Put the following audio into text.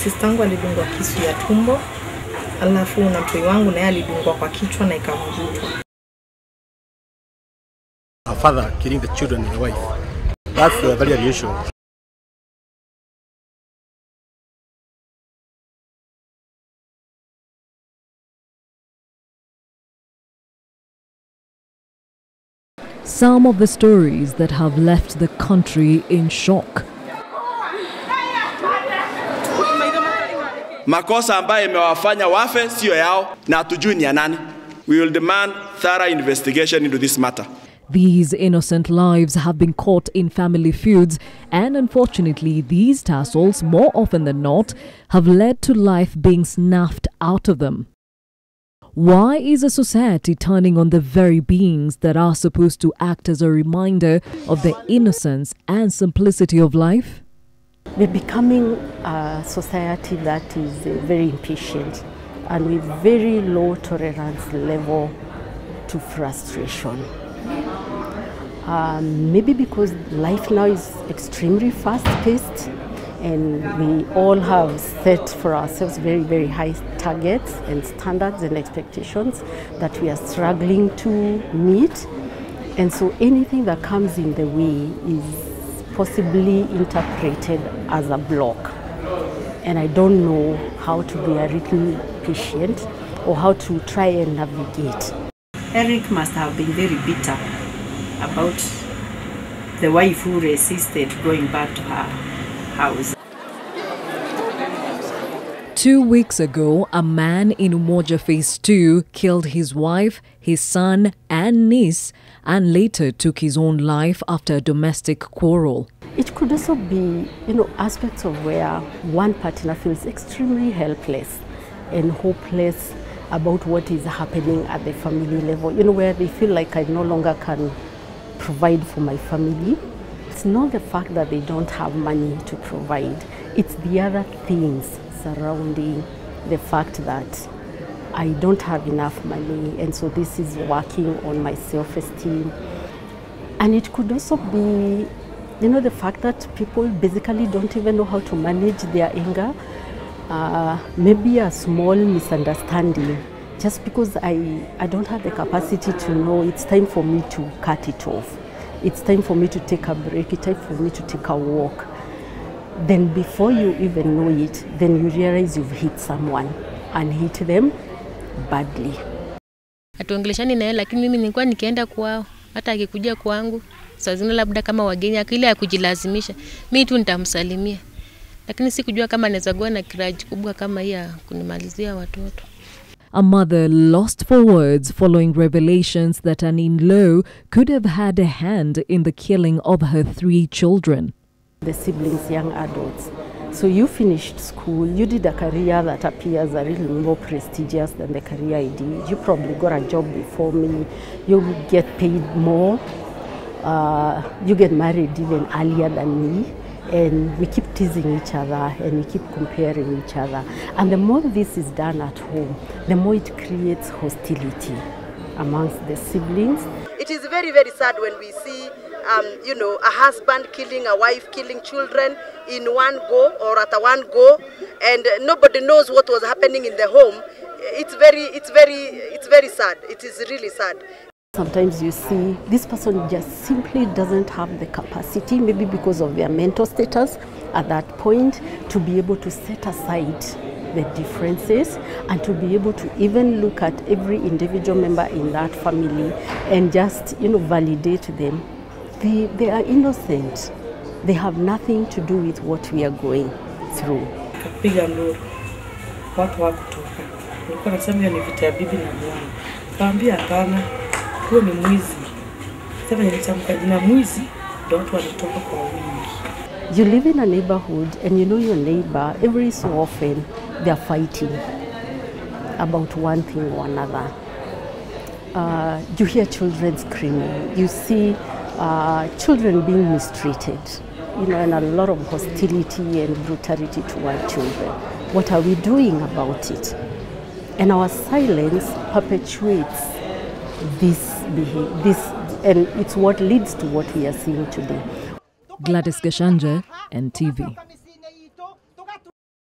Sistangu alidungwa kisu ya tumbo, alafu na mtoi wangu naye alidungwa kwa kichwa na ikavurutwa. Her father killing the children and the wife. That's very unusual. Some of the stories that have left the country in shock. Makosa ambayo imewafanya wafe sio yao na hatujui ni ya nani. We will demand thorough investigation into this matter. These innocent lives have been caught in family feuds, and unfortunately these tussles, more often than not, have led to life being snuffed out of them. Why is a society turning on the very beings that are supposed to act as a reminder of the innocence and simplicity of life? We're becoming a society that is very impatient and with very low tolerance level to frustration. Maybe because life now is extremely fast-paced and we all have set for ourselves very, very high targets and standards and expectations that we are struggling to meet. And so anything that comes in the way is possibly interpreted as a block. And I don't know how to be a little patient or how to try and navigate. Eric must have been very bitter about the wife who resisted going back to her house. 2 weeks ago, a man in Umoja Phase 2 killed his wife, his son and niece, and later took his own life after a domestic quarrel. It could also be, aspects of where one partner feels extremely helpless and hopeless about what is happening at the family level, where they feel like I no longer can provide for my family. It's not the fact that they don't have money to provide, it's the other things surrounding the fact that I don't have enough money, and so this is working on my self-esteem. And it could also be, the fact that people basically don't even know how to manage their anger. Maybe a small misunderstanding, just because I don't have the capacity to know it's time for me to cut it off. It's time for me to take a break, it's time for me to take a walk. Then before you even know it, then you realize you've hit someone and hit them badly. Atuongeleshani naye, lakini mimi nilikuwa nikienda kwao, hata akikuja kwangu saa zingine labda kama wageni akili ya kujilazimisha, mimi tu nitamsalimia. Lakini sikujua kama anaweza kuwa na kiraji kubwa kama hii ya kunimalizia watoto. A mother lost for words following revelations that an in-law could have had a hand in the killing of her 3 children. The siblings, young adults. So you finished school, you did a career that appears a little more prestigious than the career I did. You probably got a job before me, you get paid more, you get married even earlier than me, and we keep teasing each other and we keep comparing each other. And the more this is done at home, the more it creates hostility amongst the siblings. It is very, very sad when we see a husband killing a wife, killing children in one go or at a one go, and nobody knows what was happening in the home. It's very sad. It is really sad. Sometimes you see this person just simply doesn't have the capacity, maybe because of their mental status at that point, to be able to set aside the differences and to be able to even look at every individual member in that family and just validate them. They are innocent. They have nothing to do with what we are going through. Kapiga nduru, watu hawakutoka. Nilikuwa nasema ni vita ya bibi na bwana. Kaambia hapana, huyo ni mwizi. Sasa nilitamka jina mwizi, ndio watu walitoka kwa wingi. You live in a neighborhood and you know your neighbor, every so often they are fighting about one thing or another. You hear children screaming, you see children being mistreated, and a lot of hostility and brutality toward children. What are we doing about it? And our silence perpetuates this behavior, and it's what leads to what we are seeing today. Gladys Gachanja, NTV.